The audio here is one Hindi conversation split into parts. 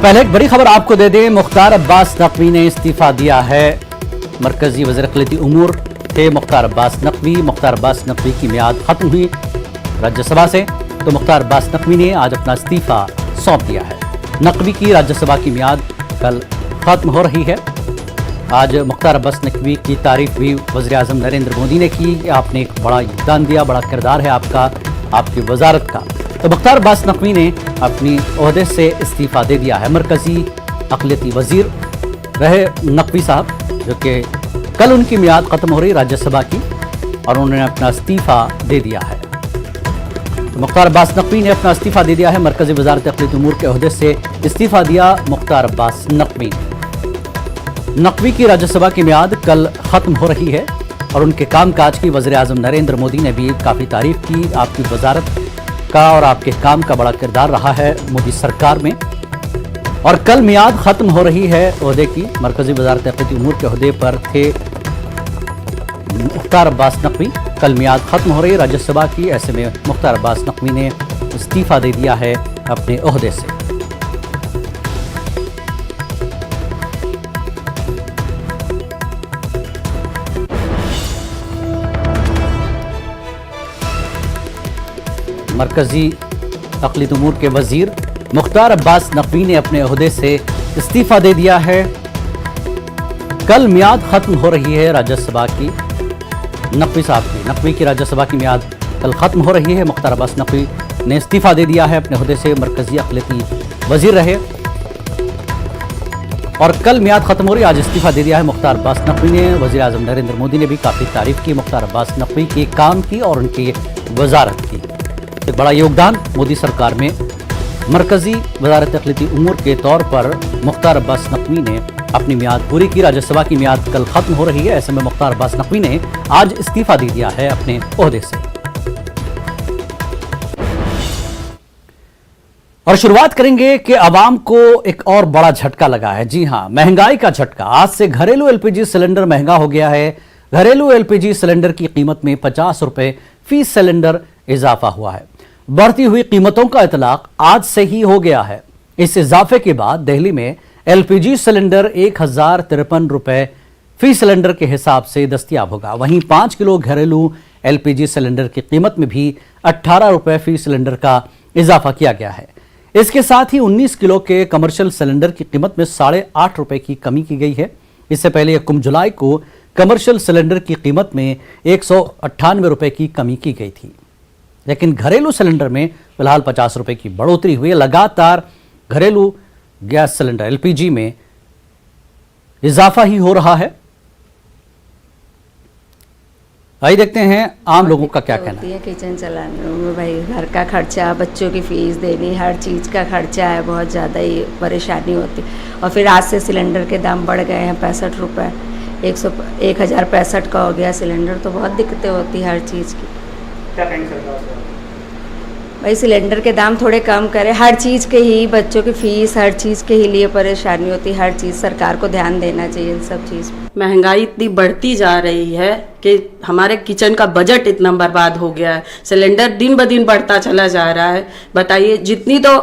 पहले एक बड़ी खबर आपको दे दें, मुख्तार अब्बास नकवी ने इस्तीफा दिया है। मरकजी वज़ीर अक़लियती उमूर थे मुख्तार अब्बास नकवी। मुख्तार अब्बास नकवी की मियाद खत्म हुई राज्यसभा से, तो मुख्तार अब्बास नकवी ने आज अपना इस्तीफा सौंप दिया है। नकवी की राज्यसभा की मियाद कल खत्म हो रही है। आज मुख्तार अब्बास नकवी की तारीफ भी वज़ीर आज़म नरेंद्र मोदी ने की कि आपने एक बड़ा योगदान दिया, बड़ा किरदार है आपका, आपकी वजारत का। तो मुख्तार अब्बास नकवी ने अपनी ओहदे से इस्तीफा दे दिया है। मरकजी अक़लियती वज़ीर रहे नकवी साहब, जो कि कल उनकी मियाद ख़त्म हो रही राज्यसभा की, और उन्होंने अपना इस्तीफा दे दिया है। तो मुख्तार अब्बास नकवी ने अपना इस्तीफा दे दिया है। मरकजी वज़ारत अक़लियती उमूर के ओहदे से इस्तीफा दिया मुख्तार अब्बास नकवी। नकवी की राज्यसभा की मियाद कल ख़त्म हो रही है, और उनके कामकाज की वज़ीर आज़म नरेंद्र मोदी ने भी काफ़ी तारीफ की। आपकी वजारत का और आपके काम का बड़ा किरदार रहा है मोदी सरकार में। और कल मियाद ख़त्म हो रही है ओहदे की। मरकजी वज़ारत अक़लियती उमूर के ओहदे पर थे मुख्तार अब्बास नकवी, कल मियाद ख़त्म हो रही है राज्यसभा की। ऐसे में मुख्तार अब्बास नकवी ने इस्तीफा दे दिया है अपने ओहदे से। मरकजी अक़लियती उमूर के वज़ीर मुख्तार अब्बास नकवी ने अपने ओहदे से इस्तीफा दे दिया है। कल मियाद ख़त्म हो रही है राज्यसभा की। नकवी की राज्यसभा की मियाद कल ख़त्म हो रही है। मुख्तार अब्बास नकवी ने इस्तीफा दे दिया है अपने ओहदे से। मरकजी अक़लियती वज़ीर रहे और कल मियाद ख़त्म हो रही, आज इस्तीफा दे दिया है मुख्तार अब्बास नकवी ने। वज़ीर आज़म नरेंद्र मोदी ने भी काफ़ी तारीफ की मुख्तार अब्बास नकवी के काम की और उनकी वजारत की। एक बड़ा योगदान मोदी सरकार में मरकजी वज़ारत अक़लियती उमूर के तौर पर मुख्तार अब्बास नकवी ने अपनी मियाद पूरी की। राज्यसभा की मियाद कल ख़त्म हो रही है। ऐसे में मुख्तार अब्बास नकवी ने आज इस्तीफा दे दिया है अपने ओहदे से। और शुरुआत करेंगे कि आवाम को एक और बड़ा झटका लगा है। जी हां, महंगाई का झटका। आज से घरेलू एलपीजी सिलेंडर महंगा हो गया है। घरेलू एलपीजी सिलेंडर की कीमत में 50 रुपए फी सिलेंडर इजाफा हुआ है। बढ़ती हुई कीमतों का इतलाक आज से ही हो गया है। इस इजाफे के बाद दिल्ली में एलपीजी सिलेंडर 1053 रुपए फी सिलेंडर के हिसाब से दस्तयाब होगा। वहीं 5 किलो घरेलू एलपीजी सिलेंडर की कीमत में भी 18 रुपए फी सिलेंडर का इजाफा किया गया है। इसके साथ ही 19 किलो के कमर्शियल सिलेंडर की कीमत में 8.5 रुपए की कमी की गई है। इससे पहले 1 जुलाई को कमर्शियल सिलेंडर की कीमत में 198 रुपए की कमी की गई थी, लेकिन घरेलू सिलेंडर में फिलहाल 50 रुपए की बढ़ोतरी हुई है। लगातार घरेलू गैस सिलेंडर एलपीजी में इजाफा ही हो रहा है। आइए देखते हैं आम लोगों का क्या कहना है। किचन चलाने में भाई घर का खर्चा, बच्चों की फीस देनी, हर चीज़ का खर्चा है, बहुत ज़्यादा ही परेशानी होती। और फिर आज से सिलेंडर के दाम बढ़ गए हैं 65 रुपये, 1065 का हो गया सिलेंडर। तो बहुत दिक्कतें होती हर चीज़ की। क्या कहेंगे सरकार से? भाई सिलेंडर के दाम थोड़े कम करें, हर चीज़ के ही, बच्चों की फीस, हर चीज़ के ही लिए परेशानी होती। हर चीज़ सरकार को ध्यान देना चाहिए इन सब चीज़। महंगाई इतनी बढ़ती जा रही है कि हमारे किचन का बजट इतना बर्बाद हो गया है। सिलेंडर दिन ब दिन बढ़ता चला जा रहा है। बताइए, जितनी तो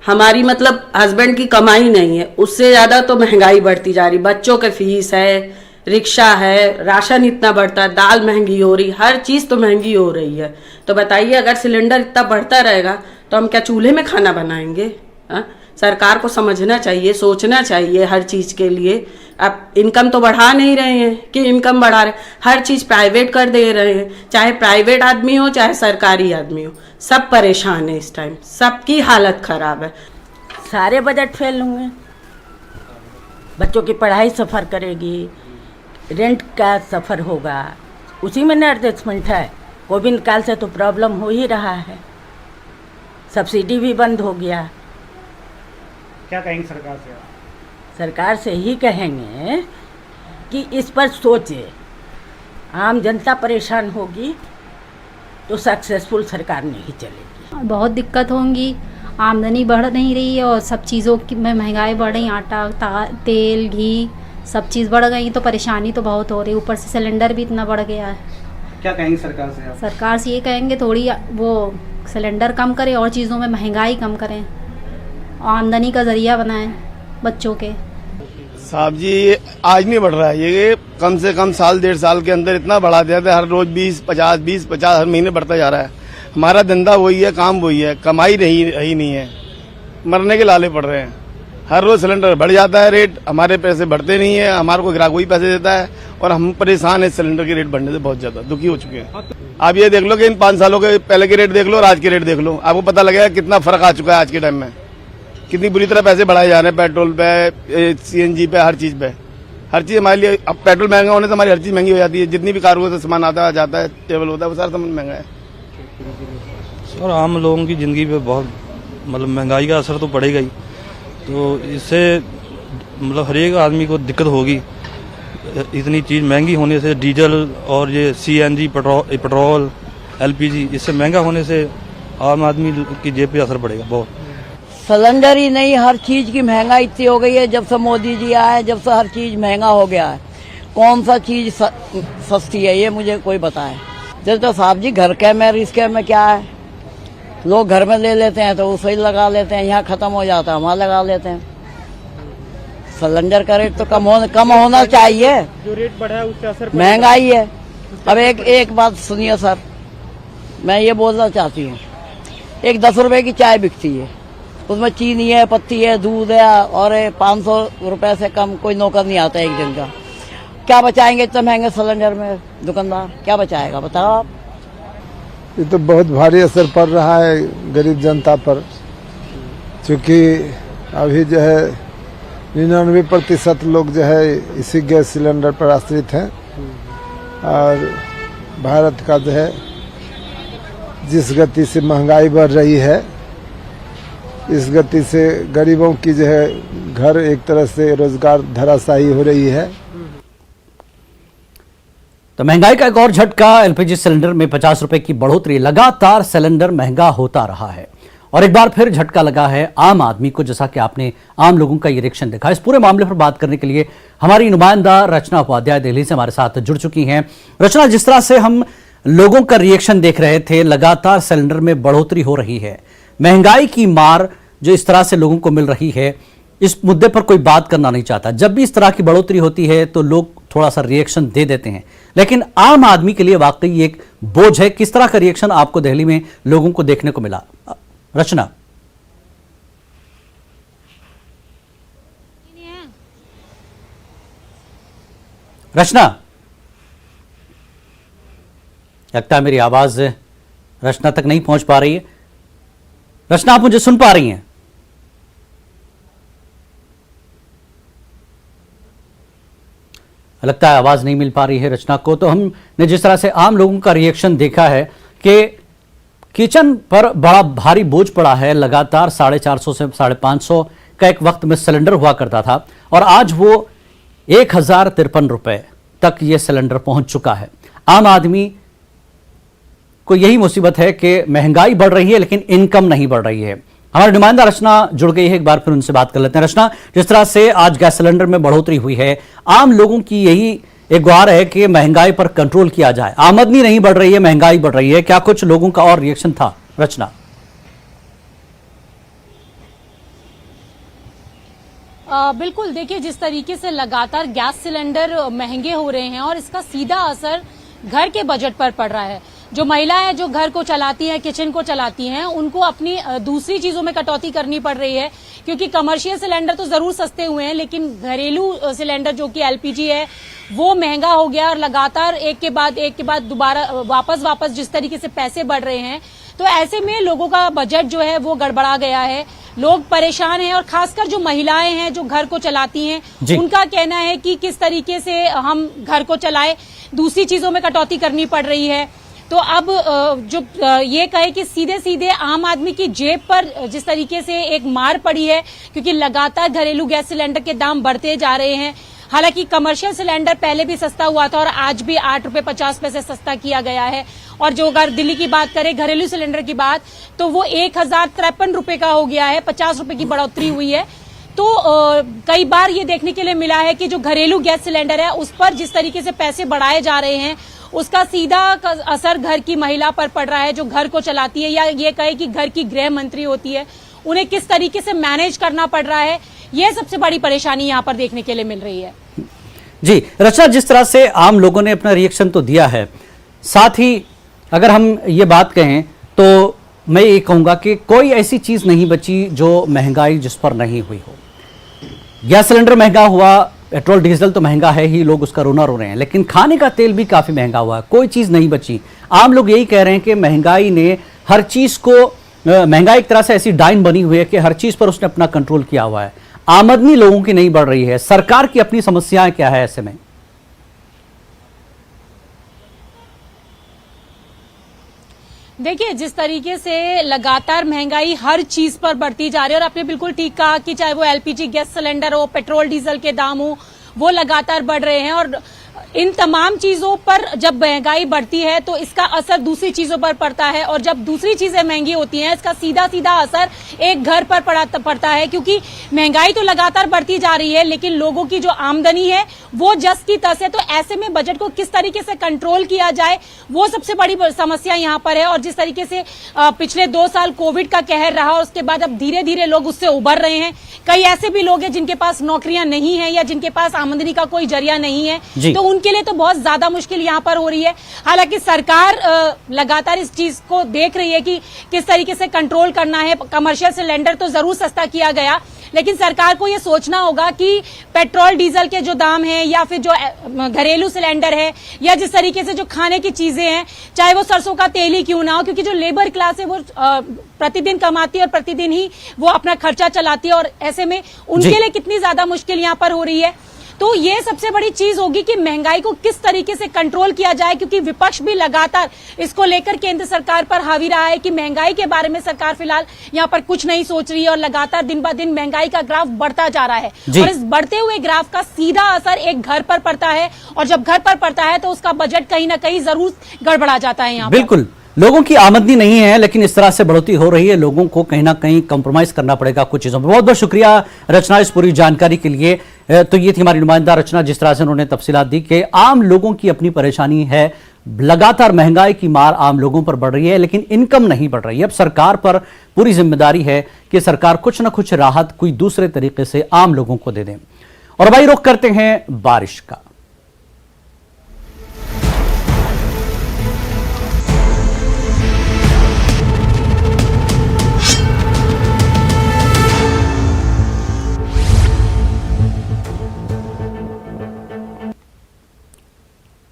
हमारी मतलब हस्बैंड की कमाई नहीं है, उससे ज़्यादा तो महंगाई बढ़ती जा रही। बच्चों के फीस है, रिक्शा है, राशन इतना बढ़ता है, दाल महंगी हो रही, हर चीज़ तो महंगी हो रही है। तो बताइए, अगर सिलेंडर इतना बढ़ता रहेगा तो हम क्या चूल्हे में खाना बनाएंगे? सरकार को समझना चाहिए, सोचना चाहिए हर चीज़ के लिए। अब इनकम तो बढ़ा नहीं रहे हैं कि इनकम बढ़ा रहे, हर चीज़ प्राइवेट कर दे रहे हैं। चाहे प्राइवेट आदमी हो चाहे सरकारी आदमी हो, सब परेशान है इस टाइम, सबकी हालत ख़राब है। सारे बजट फेल होंगे, बच्चों की पढ़ाई सफ़र करेगी, रेंट का सफ़र होगा, उसी में एडजस्टमेंट है। कोविड काल से तो प्रॉब्लम हो ही रहा है, सब्सिडी भी बंद हो गया। क्या कहेंगे सरकार से? सरकार से ही कहेंगे कि इस पर सोचे। आम जनता परेशान होगी तो सक्सेसफुल सरकार नहीं चलेगी। बहुत दिक्कत होंगी, आमदनी बढ़ नहीं रही है और सब चीज़ों की में महंगाई बढ़ रही, आटा, तेल, घी, सब चीज़ बढ़ गई तो परेशानी तो बहुत हो रही। ऊपर से सिलेंडर भी इतना बढ़ गया है। क्या कहेंगे सरकार से आप? सरकार से ये कहेंगे थोड़ी वो सिलेंडर कम करे और चीज़ों में महंगाई कम करें। आमदनी का ज़रिया बनाएं बच्चों के। साहब जी ये आज नहीं बढ़ रहा है, ये कम से कम साल 1.5 साल के अंदर इतना बढ़ा दिया था, हर रोज 20-50 हर महीने बढ़ता जा रहा है। हमारा धंधा वही है, काम वही है, कमाई ही नहीं है, मरने के लाले पड़ रहे हैं। हर रोज सिलेंडर बढ़ जाता है रेट, हमारे पैसे बढ़ते नहीं है, हमारे को ग्राहक वही पैसे देता है और हम परेशान है सिलेंडर के रेट बढ़ने से, बहुत ज्यादा दुखी हो चुके हैं। आप ये देख लो कि इन 5 सालों के पहले के रेट देख लो और आज के रेट देख लो, आपको पता लगेगा कितना फर्क आ चुका है। आज के टाइम में कितनी बुरी तरह पैसे बढ़ाए जा रहे हैं, पेट्रोल पे, CNG पे, हर चीज पे। हर चीज हमारे लिए, अब पेट्रोल महंगा होने से हमारी हर चीज महंगी हो जाती है। जितनी भी कार्गो से सामान आता जाता है, टेबल होता है, वो सारा सामान महंगा है। और आम लोगों की जिंदगी पे बहुत मतलब महंगाई का असर तो पड़ेगा ही, तो इससे मतलब हर एक आदमी को दिक्कत होगी। इतनी चीज़ महंगी होने से, डीजल और ये CNG, पेट्रोल, LPG, इससे महंगा होने से आम आदमी की जेब पे असर पड़ेगा बहुत। सिलेंडर ही नहीं, हर चीज की महंगाई इतनी हो गई है। जब से मोदी जी आए, जब से हर चीज महंगा हो गया है। कौन सा चीज सस्ती है ये मुझे कोई बताए। जैसे तो साहब जी घर के में रिस्क में क्या है, लोग घर में ले लेते हैं तो उसे ही लगा लेते हैं, यहाँ खत्म हो जाता है वहाँ लगा लेते हैं। सिलेंडर का रेट तो कम होना चाहिए, जो रेट बढ़ा है उससे असर महंगाई है। अब एक बात सुनिए सर, मैं ये बोलना चाहती हूँ, एक 10 रुपए की चाय बिकती है, उसमें चीनी है, पत्ती है, दूध है और 500 रुपए से कम कोई नौकर नहीं आता एक दिन का। क्या बचाएंगे इतने महंगे सिलेंडर में दुकानदार, क्या बचाएगा बताओ आप। ये तो बहुत भारी असर पड़ रहा है गरीब जनता पर, क्योंकि अभी जो है 99% लोग जो है इसी गैस सिलेंडर पर आश्रित हैं। और भारत का जो है जिस गति से महंगाई बढ़ रही है, इस गति से गरीबों की जो है घर एक तरह से रोजगार धराशायी हो रही है। तो महंगाई का एक और झटका, LPG सिलेंडर में 50 रुपए की बढ़ोतरी। लगातार सिलेंडर महंगा होता रहा है और एक बार फिर झटका लगा है आम आदमी को, जैसा कि आपने आम लोगों का ये रिएक्शन देखा। इस पूरे मामले पर बात करने के लिए हमारी नुमाइंदा रचना उपाध्याय दिल्ली से हमारे साथ जुड़ चुकी हैं। रचना, जिस तरह से हम लोगों का रिएक्शन देख रहे थे, लगातार सिलेंडर में बढ़ोतरी हो रही है, महंगाई की मार जो इस तरह से लोगों को मिल रही है, इस मुद्दे पर कोई बात करना नहीं चाहता। जब भी इस तरह की बढ़ोतरी होती है तो लोग थोड़ा सा रिएक्शन दे देते हैं, लेकिन आम आदमी के लिए वाकई एक बोझ है। किस तरह का रिएक्शन आपको दिल्ली में लोगों को देखने को मिला? रचना, लगता है मेरी आवाज रचना तक नहीं पहुंच पा रही है। रचना, आप मुझे सुन पा रही हैं? लगता है आवाज नहीं मिल पा रही है रचना को। तो हमने जिस तरह से आम लोगों का रिएक्शन देखा है कि किचन पर बड़ा भारी बोझ पड़ा है। लगातार 450 से 550 का एक वक्त में सिलेंडर हुआ करता था और आज वो 1053 रुपए तक ये सिलेंडर पहुंच चुका है। आम आदमी को यही मुसीबत है कि महंगाई बढ़ रही है लेकिन इनकम नहीं बढ़ रही है। हमारी नुमाइंदा रचना जुड़ गई है, एक बार फिर उनसे बात कर लेते हैं। रचना, जिस तरह से आज गैस सिलेंडर में बढ़ोतरी हुई है, आम लोगों की यही एक गुहार है कि महंगाई पर कंट्रोल किया जाए। आमदनी नहीं बढ़ रही है, महंगाई बढ़ रही है। क्या कुछ लोगों का और रिएक्शन था? रचना, बिल्कुल, देखिए जिस तरीके से लगातार गैस सिलेंडर महंगे हो रहे हैं और इसका सीधा असर घर के बजट पर पड़ रहा है। जो महिलाएं जो घर को चलाती हैं, किचन को चलाती हैं, उनको अपनी दूसरी चीजों में कटौती करनी पड़ रही है, क्योंकि कमर्शियल सिलेंडर तो जरूर सस्ते हुए हैं लेकिन घरेलू सिलेंडर जो कि LPG है वो महंगा हो गया और लगातार एक के बाद दोबारा वापस जिस तरीके से पैसे बढ़ रहे हैं, तो ऐसे में लोगों का बजट जो है वो गड़बड़ा गया है। लोग परेशान हैं और खासकर जो महिलाएं हैं जो घर को चलाती हैं, उनका कहना है कि किस तरीके से हम घर को चलाएं, दूसरी चीजों में कटौती करनी पड़ रही है। तो अब जो ये कहे कि सीधे आम आदमी की जेब पर जिस तरीके से एक मार पड़ी है, क्योंकि लगातार घरेलू गैस सिलेंडर के दाम बढ़ते जा रहे हैं। हालांकि कमर्शियल सिलेंडर पहले भी सस्ता हुआ था और आज भी 8 रुपए 50 पैसे सस्ता किया गया है। और जो अगर दिल्ली की बात करें घरेलू सिलेंडर की बात, तो वो 1053 रुपए का हो गया है, 50 रुपए की बढ़ोतरी हुई है। तो कई बार ये देखने के लिए मिला है कि जो घरेलू गैस सिलेंडर है उस पर जिस तरीके से पैसे बढ़ाए जा रहे हैं, उसका सीधा असर घर की महिला पर पड़ रहा है जो घर को चलाती है, या ये कहे कि घर की गृह मंत्री होती है, उन्हें किस तरीके से मैनेज करना पड़ रहा है, ये सबसे बड़ी परेशानी यहाँ पर देखने के लिए मिल रही है। जी रचना, जिस तरह से आम लोगों ने अपना रिएक्शन तो दिया है, साथ ही अगर हम ये बात कहें तो मैं ये कहूँगा कि कोई ऐसी चीज़ नहीं बची जो महंगाई जिस पर नहीं हुई हो। गैस सिलेंडर महंगा हुआ, पेट्रोल डीजल तो महंगा है ही, लोग उसका रोना रो रहे हैं, लेकिन खाने का तेल भी काफ़ी महंगा हुआ है, कोई चीज़ नहीं बची। आम लोग यही कह रहे हैं कि महंगाई ने हर चीज़ को, महंगाई एक तरह से ऐसी डाइन बनी हुई है कि हर चीज़ पर उसने अपना कंट्रोल किया हुआ है। आमदनी लोगों की नहीं बढ़ रही है। सरकार की अपनी समस्याएं क्या है ऐसे में? देखिए, जिस तरीके से लगातार महंगाई हर चीज पर बढ़ती जा रही है, और आपने बिल्कुल ठीक कहा कि चाहे वो एलपीजी गैस सिलेंडर हो, पेट्रोल डीजल के दाम हो, वो लगातार बढ़ रहे हैं। और इन तमाम चीजों पर जब महंगाई बढ़ती है तो इसका असर दूसरी चीजों पर पड़ता है, और जब दूसरी चीजें महंगी होती हैं इसका सीधा सीधा असर एक घर पर पड़ता है, क्योंकि महंगाई तो लगातार बढ़ती जा रही है लेकिन लोगों की जो आमदनी है वो जस की तस है। तो ऐसे में बजट को किस तरीके से कंट्रोल किया जाए, वो सबसे बड़ी समस्या यहाँ पर है। और जिस तरीके से पिछले 2 साल कोविड का कहर रहा और उसके बाद अब धीरे धीरे लोग उससे उभर रहे हैं। कई ऐसे भी लोग हैं जिनके पास नौकरियां नहीं है या जिनके पास आमदनी का कोई जरिया नहीं है, तो उनके लिए तो बहुत ज्यादा मुश्किल यहाँ पर हो रही है। हालांकि सरकार लगातार इस चीज को देख रही है कि किस तरीके से कंट्रोल करना है। कमर्शियल सिलेंडर तो जरूर सस्ता किया गया, लेकिन सरकार को ये सोचना होगा कि पेट्रोल डीजल के जो दाम हैं या फिर जो घरेलू सिलेंडर है या जिस तरीके से जो खाने की चीजें हैं, चाहे वो सरसों का तेल ही क्यों ना हो, क्योंकि जो लेबर क्लास है वो प्रतिदिन कमाती है और प्रतिदिन ही वो अपना खर्चा चलाती है, और ऐसे में उनके लिए कितनी ज्यादा मुश्किल यहाँ पर हो रही है। तो ये सबसे बड़ी चीज होगी कि महंगाई को किस तरीके से कंट्रोल किया जाए, क्योंकि विपक्ष भी लगातार इसको लेकर केंद्र सरकार पर हावी रहा है कि महंगाई के बारे में सरकार फिलहाल यहाँ पर कुछ नहीं सोच रही है, और लगातार दिन ब दिन महंगाई का ग्राफ बढ़ता जा रहा है। और इस बढ़ते हुए ग्राफ का सीधा असर एक घर पर पड़ता है, और जब घर पर पड़ता है तो उसका बजट कहीं ना कहीं जरूर गड़बड़ा जाता है। यहाँ बिल्कुल, लोगों की आमदनी नहीं है लेकिन इस तरह से बढ़ोतरी हो रही है, लोगों को कहीं ना कहीं कंप्रोमाइज करना पड़ेगा कुछ चीजों में। बहुत बहुत शुक्रिया रचना इस पूरी जानकारी के लिए। तो ये थी हमारी नुमाइंदा रचना, जिस तरह से उन्होंने तफसीलात दी कि आम लोगों की अपनी परेशानी है, लगातार महंगाई की मार आम लोगों पर बढ़ रही है लेकिन इनकम नहीं बढ़ रही है। अब सरकार पर पूरी जिम्मेदारी है कि सरकार कुछ ना कुछ राहत कोई दूसरे तरीके से आम लोगों को दे दें। और भाई रुख करते हैं बारिश का।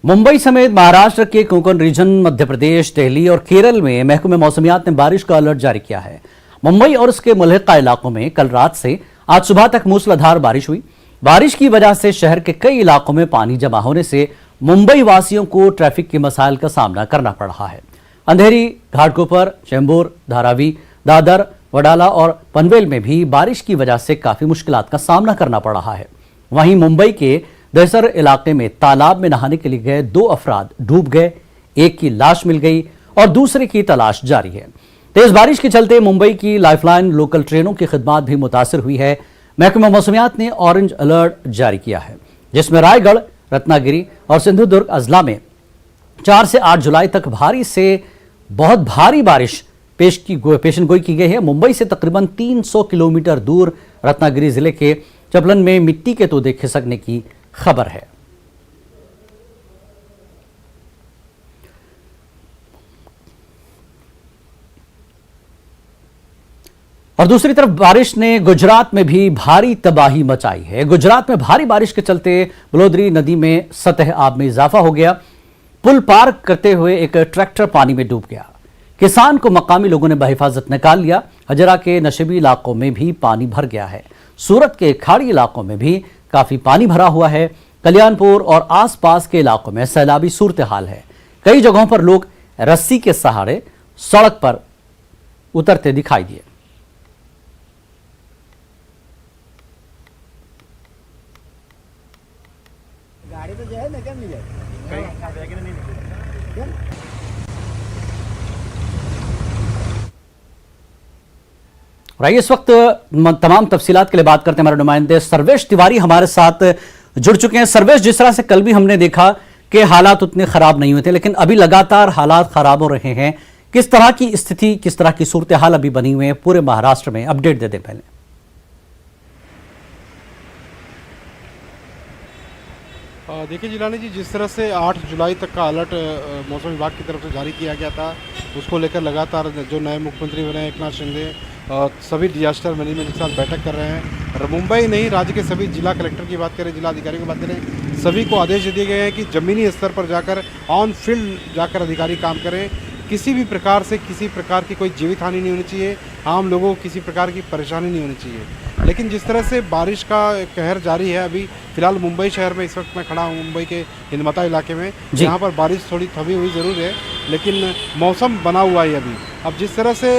मुंबई समेत महाराष्ट्र के कोंकण रीजन, मध्य प्रदेश, दिल्ली और केरल में महकमे मौसमियात ने बारिश का अलर्ट जारी किया है। मुंबई और उसके मुल्हिका इलाकों में कल रात से आज सुबह तक मूसलाधार बारिश हुई। बारिश की वजह से शहर के कई इलाकों में पानी जमा होने से मुंबई वासियों को ट्रैफिक के मसाइल का सामना करना पड़ रहा है। अंधेरी, घाटकोपर, चेंबूर, धारावी, दादर, वडाला और पनवेल में भी बारिश की वजह से काफी मुश्किलात का सामना करना पड़ रहा है। वहीं मुंबई के दहसर इलाके में तालाब में नहाने के लिए गए 2 अफराद डूब गए, एक की लाश मिल गई और दूसरे की तलाश जारी है। तेज बारिश के चलते मुंबई की लाइफलाइन लोकल ट्रेनों की खिदमत भी मुतासिर हुई है। महकमा मौसमियात ने ऑरेंज अलर्ट जारी किया है, जिसमें रायगढ़, रत्नागिरी और सिंधुदुर्ग अजला में 4 से 8 जुलाई तक भारी से बहुत भारी बारिश पेशन गोई की गई है। मुंबई से तकरीबन 300 किलोमीटर दूर रत्नागिरी जिले के चपलन में मिट्टी के तोदे खिसकने की खबर है। और दूसरी तरफ बारिश ने गुजरात में भी भारी तबाही मचाई है। गुजरात में भारी बारिश के चलते बलोदरी नदी में सतह आब में इजाफा हो गया। पुल पार करते हुए एक ट्रैक्टर पानी में डूब गया। किसान को मकामी लोगों ने बहिफाजत निकाल लिया। हजरा के नशेबी इलाकों में भी पानी भर गया है। सूरत के खाड़ी इलाकों में भी काफी पानी भरा हुआ है। कल्याणपुर और आसपास के इलाकों में सैलाबी सूरत हाल है। कई जगहों पर लोग रस्सी के सहारे सड़क पर उतरते दिखाई दिए। गाड़ी तो जो है ना, क्या नहीं जाए रही। इस वक्त तमाम तफसीलात के लिए बात करते हैं हमारे नुमाइंदे सर्वेश तिवारी हमारे साथ जुड़ चुके हैं। सर्वेश, जिस तरह से कल भी हमने देखा कि हालात उतने खराब नहीं हुए थे, लेकिन अभी लगातार हालात खराब हो रहे हैं, किस तरह की स्थिति, किस तरह की सूरत हाल अभी बनी हुई है पूरे महाराष्ट्र में, अपडेट दे दें पहले। देखिए जिलानी जी, जिस तरह से 8 जुलाई तक का अलर्ट मौसम विभाग की तरफ से जारी किया गया था, उसको लेकर लगातार जो नए मुख्यमंत्री बने हैं एकनाथ शिंदे सभी डिजास्टर मैनेजमेंट के साथ बैठक कर रहे हैं। और मुंबई नहीं, राज्य के सभी जिला कलेक्टर की बात करें, जिला अधिकारियों की बात करें, सभी को आदेश दिए गए हैं कि ज़मीनी स्तर पर जाकर ऑन फील्ड जाकर अधिकारी काम करें। किसी भी प्रकार से किसी प्रकार की कोई जीवित हानि नहीं होनी चाहिए, आम लोगों को किसी प्रकार की परेशानी नहीं होनी चाहिए। लेकिन जिस तरह से बारिश का कहर जारी है, अभी फिलहाल मुंबई शहर में इस वक्त मैं खड़ा हूँ, मुंबई के हिंदमाता इलाके में, जहाँ पर बारिश थोड़ी थमी हुई ज़रूर है, लेकिन मौसम बना हुआ है अभी। अब जिस तरह से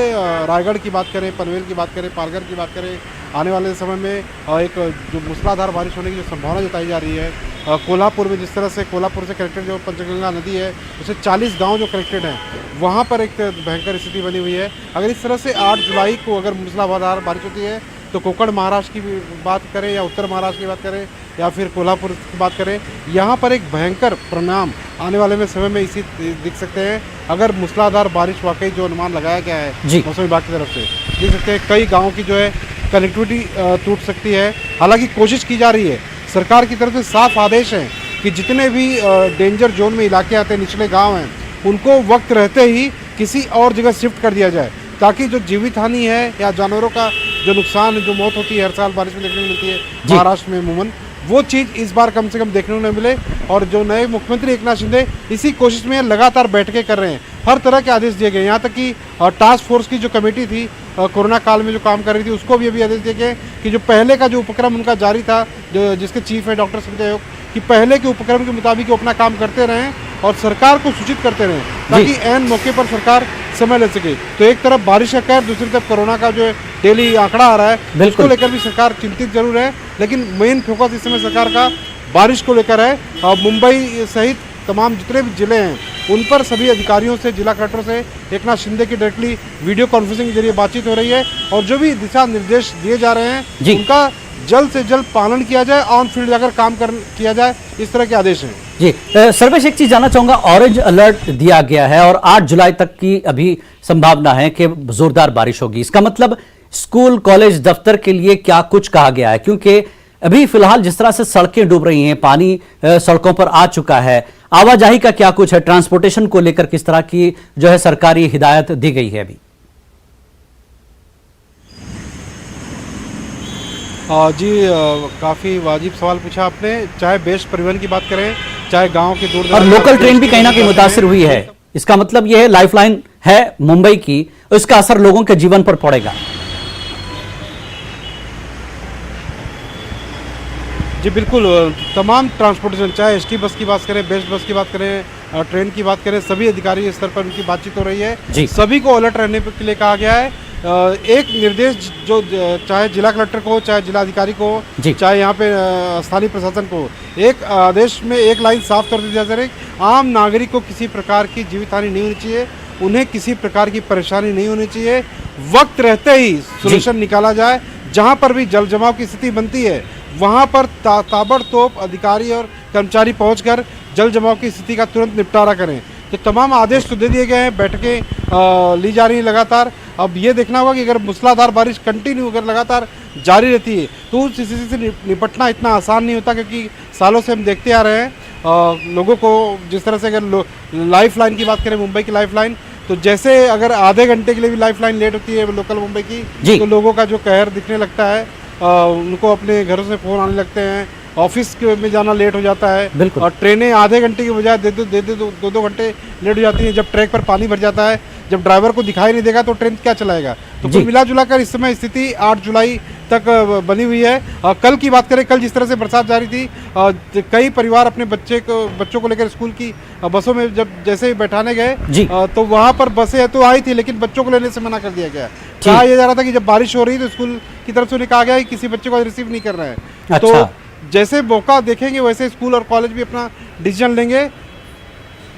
रायगढ़ की बात करें, पनवेल की बात करें, पालघर की बात करें, आने वाले समय में एक जो मूसलाधार बारिश होने की जो संभावना जताई जा रही है। कोल्हापुर में जिस तरह से कोल्हापुर से कनेक्टेड जो पंचगंगा नदी है, उससे 40 गांव जो कनेक्टेड हैं, वहाँ पर एक भयंकर स्थिति बनी हुई है। अगर इस तरह से 8 जुलाई को अगर मूसलाधार बारिश होती है तो कोकण महाराष्ट्र की बात करें या उत्तर महाराष्ट्र की बात करें या फिर कोल्हापुर की बात करें, यहाँ पर एक भयंकर परिणाम आने वाले में समय में इसी दिख सकते हैं। अगर मूसलाधार बारिश वाकई जो अनुमान लगाया गया है मौसम विभाग की तरफ से, देख सकते हैं कई गाँव की जो है कनेक्टिविटी टूट सकती है। हालांकि कोशिश की जा रही है, सरकार की तरफ से साफ आदेश है कि जितने भी डेंजर जोन में इलाके आते हैं, निचले गांव हैं, उनको वक्त रहते ही किसी और जगह शिफ्ट कर दिया जाए, ताकि जो जीवित हानि है या जानवरों का जो नुकसान, जो मौत होती है हर साल बारिश में देखने को मिलती है महाराष्ट्र में अमूमन, वो चीज़ इस बार कम से कम देखने को न मिले। और जो नए मुख्यमंत्री एकनाथ शिंदे इसी कोशिश में लगातार बैठकें कर रहे हैं, हर तरह के आदेश दिए गए। यहाँ तक कि टास्क फोर्स की जो कमेटी थी कोरोना काल में जो काम कर रही थी, उसको भी अभी आदेश दिए गए कि जो पहले का जो उपक्रम उनका जारी था, जो जिसके चीफ है डॉक्टर संजय योग, कि पहले के उपक्रम के मुताबिक वो अपना काम करते रहें और सरकार को सूचित करते रहें, ताकि ऐन मौके पर सरकार समय ले सके। तो एक तरफ बारिश का कहर, दूसरी तरफ कोरोना का जो डेली आंकड़ा आ रहा है, उसको लेकर भी सरकार चिंतित जरूर है। लेकिन मेन फोकस इस समय सरकार का बारिश को लेकर है। मुंबई सहित तमाम जितने भी जिले हैं, उन पर सभी अधिकारियों से, जिला कलेक्टरों से एकनाथ शिंदे की डायरेक्टली वीडियो कॉन्फ्रेंसिंग के जरिए बातचीत हो रही है और जो भी दिशा निर्देश दिए जा रहे हैं उनका जल्द से जल्द पालन किया जाए, ऑन फील्ड जाकर काम किया जाए, इस तरह के आदेश हैं। जी सर्वेश, एक चीज जानना चाहूंगा, ऑरेंज अलर्ट दिया गया है और 8 जुलाई तक की अभी संभावना है कि जोरदार बारिश होगी। इसका मतलब स्कूल, कॉलेज, दफ्तर के लिए क्या कुछ कहा गया है? क्योंकि अभी फिलहाल जिस तरह से सड़कें डूब रही हैं, पानी सड़कों पर आ चुका है, आवाजाही का क्या कुछ है, ट्रांसपोर्टेशन को लेकर किस तरह की जो है सरकारी हिदायत दी गई है अभी? जी काफ़ी वाजिब सवाल पूछा आपने। चाहे बेस्ट परिवहन की बात करें, चाहे गांव के दूर और लोकल ट्रेन भी कहीं ना कहीं मुतासिर हुई है। इसका मतलब यह है लाइफलाइन है मुंबई की, इसका असर लोगों के जीवन पर पड़ेगा। जी बिल्कुल, तमाम ट्रांसपोर्टेशन, चाहे एसटी बस की बात करें, बेस्ट बस की बात करें, ट्रेन की बात करें, सभी अधिकारी स्तर पर उनकी बातचीत हो रही है। सभी को अलर्ट रहने के लिए कहा गया है। एक निर्देश जो चाहे जिला कलेक्टर को, चाहे जिला अधिकारी को, चाहे यहाँ पे स्थानीय प्रशासन को, एक आदेश में एक लाइन साफ तौर से दिया जा रहा है, आम नागरिक को किसी प्रकार की जीवित हानि नहीं होनी चाहिए, उन्हें किसी प्रकार की परेशानी नहीं होनी चाहिए। वक्त रहते ही सोल्यूशन निकाला जाए। जहाँ पर भी जल जमाव की स्थिति बनती है, वहाँ पर ताबड़तोड़ अधिकारी और कर्मचारी पहुंचकर जल जमाव की स्थिति का तुरंत निपटारा करें। तो तमाम आदेश तो दे दिए गए हैं, बैठकें ली जा रही हैं लगातार। अब ये देखना होगा कि अगर मूसलाधार बारिश कंटिन्यू अगर लगातार जारी रहती है तो उस स्थिति से निपटना इतना आसान नहीं होता, क्योंकि सालों से हम देखते आ रहे हैं लोगों को, जिस तरह से अगर लाइफ लाइन की बात करें, मुंबई की लाइफ लाइन, तो जैसे अगर आधे घंटे के लिए भी लाइफ लाइन लेट होती है लोकल मुंबई की, तो लोगों का जो कहर दिखने लगता है, उनको अपने घरों से फ़ोन आने लगते हैं, ऑफिस में जाना लेट हो जाता है, और ट्रेनें आधे घंटे की बजाय दो घंटे लेट हो जाती हैं। जब ट्रैक पर पानी भर जाता है, जब ड्राइवर को दिखाई नहीं देगा तो ट्रेन क्या चलाएगा। तो कुल मिला जुला कर इस समय स्थिति 8 जुलाई तक बनी हुई है। कल की बात करें, कल जिस तरह से बरसात जारी थी, कई परिवार अपने बच्चों को लेकर स्कूल की बसों में जब जैसे बैठाने गए तो वहाँ पर बसें तो आई थी, लेकिन बच्चों को लेने से मना कर दिया गया। कहा यह जा रहा था कि जब बारिश हो रही है तो स्कूल की तरफ से उन्हें कहा गया कि किसी बच्चे को रिसीव नहीं करना है। तो जैसे मौका देखेंगे वैसे स्कूल और कॉलेज भी अपना डिसीजन लेंगे।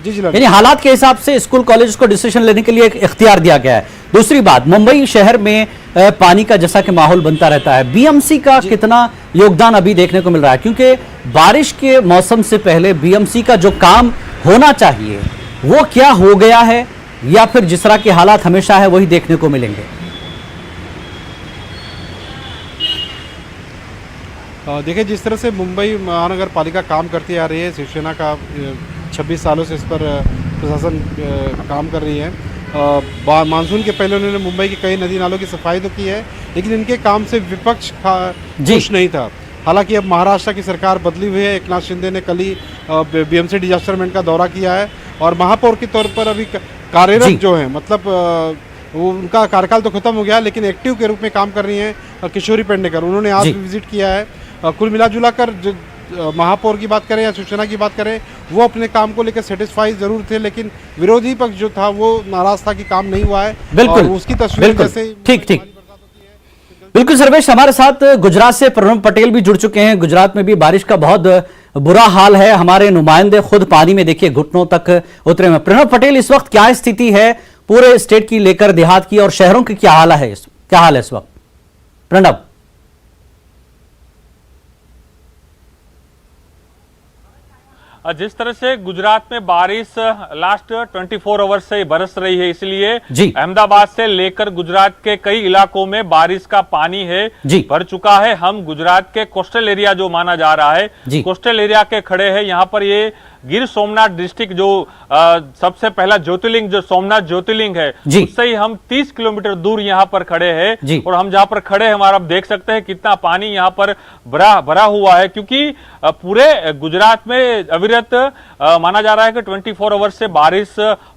यानी हालात के हिसाब से स्कूल कॉलेज को डिसीजन लेने के लिए एक इख्तियार दिया गया है। दूसरी बात, मुंबई शहर में पानी का जैसा कि माहौल बनता रहता है, बीएमसी का कितना योगदान अभी देखने को मिल रहा है? क्योंकि बारिश के मौसम से पहले बीएमसी का जो काम होना चाहिए वो क्या हो गया है, या फिर जिस तरह के हालात हमेशा है वही देखने को मिलेंगे? देखिए, जिस तरह से मुंबई महानगर पालिका काम करती आ रही है, शिवसेना का 26 सालों से इस पर प्रशासन काम कर रही है। मानसून के पहले उन्होंने मुंबई की कई नदी नालों की सफाई तो की है, लेकिन इनके काम से विपक्ष खुश नहीं था। हालांकि अब महाराष्ट्र की सरकार बदली हुई है। एकनाथ शिंदे ने कल ही बीएमसी डिजास्टर मैनेजमेंट का दौरा किया है और महापौर के तौर पर अभी कार्यरत जो है, मतलब वो उनका कार्यकाल तो खत्म हो गया, लेकिन एक्टिव के रूप में काम कर रही हैं किशोरी पेडनेकर। उन्होंने आज भी विजिट किया है। कुल मिला जुला कर महापौर की बात करें या शिवसेना की बात करें, वो अपने काम को लेकर सेटिस्फाई जरूर थे, लेकिन विरोधी पक्ष जो था वो नाराज था कि काम नहीं हुआ है। बिल्कुल, उसकी तस्वीर जैसे ठीक। बिल्कुल सर्वेश, हमारे साथ गुजरात से प्रणब पटेल भी जुड़ चुके हैं। गुजरात में भी बारिश का बहुत बुरा हाल है। हमारे नुमाइंदे खुद पानी में देखिए घुटनों तक उतरे हुए। प्रणब पटेल, इस वक्त क्या स्थिति है पूरे स्टेट की लेकर देहात की, और शहरों की क्या हाल है इस वक्त? प्रणब। जिस तरह से गुजरात में बारिश लास्ट 24 आवर्स से बरस रही है, इसलिए अहमदाबाद से लेकर गुजरात के कई इलाकों में बारिश का पानी है भर चुका है। हम गुजरात के कोस्टल एरिया जो माना जा रहा है, कोस्टल एरिया के खड़े हैं। यहाँ पर ये गिर सोमनाथ डिस्ट्रिक्ट जो सबसे पहला ज्योतिर्लिंग जो सोमनाथ ज्योतिर्लिंग है, उससे ही हम 30 किलोमीटर दूर यहाँ पर खड़े हैं। और हम जहाँ पर खड़े हैं, हमारा आप देख सकते हैं कितना पानी यहाँ पर भरा हुआ है, क्योंकि पूरे गुजरात में अविरत माना जा रहा है कि 24 आवर्स से बारिश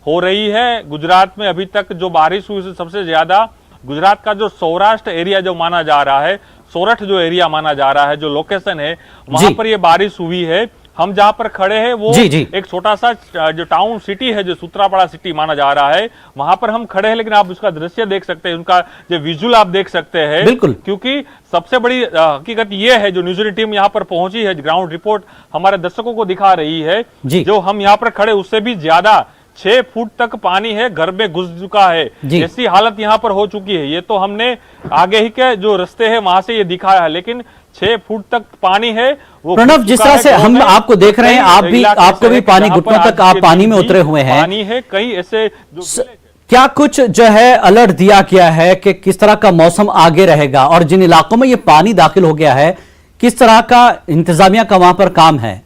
हो रही है। गुजरात में अभी तक जो बारिश हुई उससे सबसे ज्यादा गुजरात का जो सौराष्ट्र एरिया जो माना जा रहा है, सोरठ जो एरिया माना जा रहा है, जो लोकेशन है, वहां पर ये बारिश हुई है। हम जहां पर खड़े हैं वो एक छोटा सा जो टाउन सिटी है, जो सूत्रापाड़ा सिटी माना जा रहा है, वहां पर हम खड़े हैं। लेकिन आप उसका दृश्य देख सकते हैं, उनका जो विजुअल आप देख सकते हैं। बिल्कुल, क्योंकि सबसे बड़ी हकीकत ये है, जो न्यूज़ टीम यहाँ पर पहुंची है, ग्राउंड रिपोर्ट हमारे दर्शकों को दिखा रही है, जो हम यहाँ पर खड़े उससे भी ज्यादा 6 फुट तक पानी है, घर में घुस चुका है। ऐसी हालत यहाँ पर हो चुकी है। ये तो हमने आगे ही के जो रास्ते हैं वहां से ये दिखाया है, लेकिन 6 फुट तक पानी है। वो प्रणब, जिस तरह से हम आपको देख रहे हैं, आपको भी पानी घुटनों तक, आप पानी में उतरे हुए हैं। पानी है कई ऐसे क्या कुछ जो है अलर्ट दिया गया है कि किस तरह का मौसम आगे रहेगा, और जिन इलाकों में ये पानी दाखिल हो गया है किस तरह का इंतजामिया का वहां पर काम है?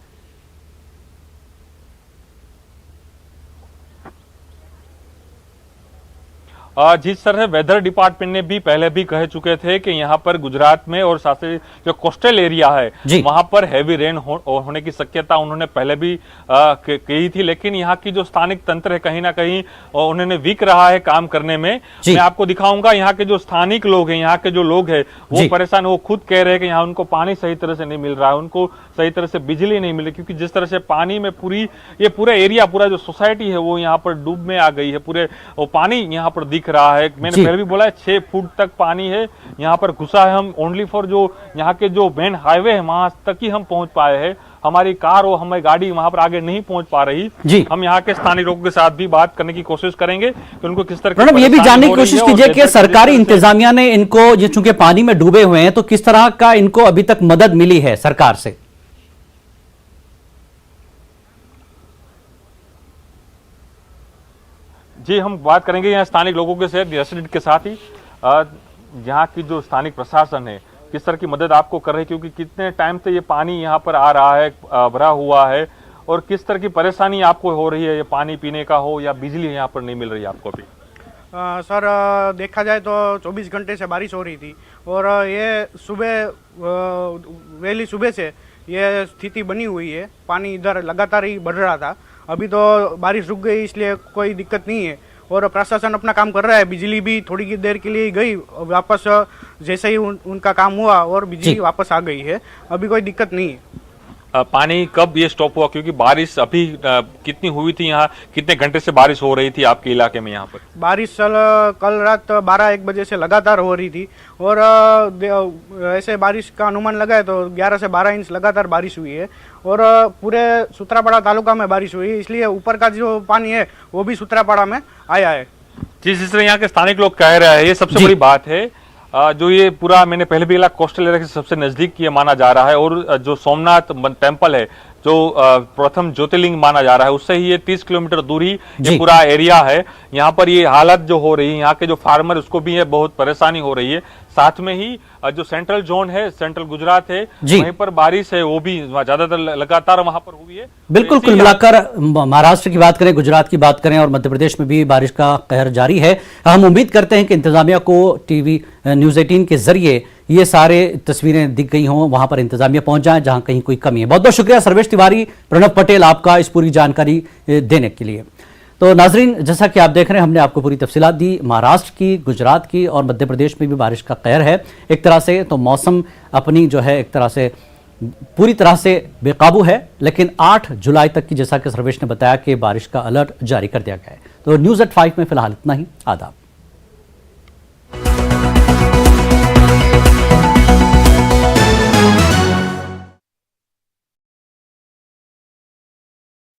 जिस तरह वेदर डिपार्टमेंट ने भी पहले भी कह चुके थे कि यहाँ पर गुजरात में और साथ ही जो कोस्टल एरिया है वहां पर हैवी रेन होने की शक्यता उन्होंने पहले भी कही थी, लेकिन यहाँ की जो स्थानिक तंत्र है कहीं ना कहीं उन्होंने वीक रहा है काम करने में। मैं आपको दिखाऊंगा, यहाँ के जो स्थानिक लोग हैं, यहाँ के जो लोग हैं वो परेशान, वो खुद कह रहे हैं कि यहाँ उनको पानी सही तरह से नहीं मिल रहा है, उनको सही तरह से बिजली नहीं मिल रही, क्योंकि जिस तरह से पानी में ये पूरा एरिया, पूरा जो सोसाइटी है वो यहाँ पर डूब में आ गई है। पूरे वो पानी यहाँ पर दिख रहा है। मैंने पहले भी बोला है 6 फुट तक पानी है यहाँ पर घुसा है। हम ओनली फॉर जो यहाँ के जो मेन हाईवे है वहां तक ही हम पहुंच पाए हैं। हमारी कार और हमारी गाड़ी वहां पर आगे नहीं पहुंच पा रही। हम यहाँ के स्थानीय लोगों के साथ भी बात करने की कोशिश करेंगे कि उनको किस तरह की, ये भी जानने की कोशिश कीजिए कि सरकारी इंतजामिया ने इनको, ये चूंकि पानी में डूबे हुए हैं, तो किस तरह का इनको अभी तक मदद मिली है सरकार से? जी, हम बात करेंगे यहाँ स्थानिक लोगों के साथ, रेसिडेंट के साथ ही। यहाँ की जो स्थानिक प्रशासन है किस तरह की मदद आपको कर रही है, क्योंकि कितने टाइम से ये पानी यहाँ पर आ रहा है, भरा हुआ है, और किस तरह की परेशानी आपको हो रही है, ये पानी पीने का हो या बिजली यहाँ पर नहीं मिल रही है आपको अभी? सर, देखा जाए तो 24 घंटे से बारिश हो रही थी, और ये वहली सुबह से ये स्थिति बनी हुई है। पानी इधर लगातार ही बढ़ रहा था। अभी तो बारिश रुक गई, इसलिए कोई दिक्कत नहीं है, और प्रशासन अपना काम कर रहा है। बिजली भी थोड़ी देर के लिए गई, वापस जैसे ही उनका काम हुआ और बिजली वापस आ गई है। अभी कोई दिक्कत नहीं है। पानी कब ये स्टॉप हुआ, क्योंकि बारिश अभी कितनी हुई थी, यहाँ कितने घंटे से बारिश हो रही थी आपके इलाके में? यहाँ पर बारिश कल रात 12-1 बजे से लगातार हो रही थी, और ऐसे बारिश का अनुमान लगाए तो 11 से 12 इंच लगातार बारिश हुई है, और पूरे सूत्रापाड़ा तालुका में बारिश हुई है, इसलिए ऊपर का जो पानी है वो भी सूत्रापाड़ा में आया है। जिस तरह यहाँ के स्थानिक लोग कह रहे हैं, ये सबसे बड़ी बात है। जो ये पूरा, मैंने पहले भी कोस्टल एरिया के सबसे नजदीक ये माना जा रहा है, और जो सोमनाथ टेम्पल है जो प्रथम ज्योतिर्लिंग माना जा रहा है, उससे ही ये 30 किलोमीटर दूरी ये पूरा एरिया है। यहाँ पर ये हालत जो हो रही है, यहाँ के जो फार्मर उसको भी है बहुत परेशानी हो रही है। साथ में ही जो सेंट्रल जोन है, सेंट्रल गुजरात है, वहीं पर बारिश है, वो भी ज्यादातर लगातार वहां पर हुई है। बिल्कुल, कुल मिलाकर महाराष्ट्र की बात करें, गुजरात की बात करें और मध्य प्रदेश में भी बारिश का कहर जारी है। हम उम्मीद करते हैं कि इंतजामिया को टीवी न्यूज़ 18 के जरिए ये सारे तस्वीरें दिख गई हों, वहां पर इंतजामिया पहुंच जाए जहां कहीं कोई कमी है। बहुत बहुत शुक्रिया सर्वेश तिवारी, प्रणव पटेल, आपका इस पूरी जानकारी देने के लिए। तो नाजरीन, जैसा कि आप देख रहे हैं, हमने आपको पूरी तफसीलात दी महाराष्ट्र की, गुजरात की और मध्य प्रदेश में भी बारिश का कहर है एक तरह से। तो मौसम अपनी जो है एक तरह से पूरी तरह से बेकाबू है, लेकिन 8 जुलाई तक की, जैसा कि सर्वेश ने बताया, कि बारिश का अलर्ट जारी कर दिया गया है। तो न्यूज़ एट 5 में फिलहाल इतना ही। आदाब।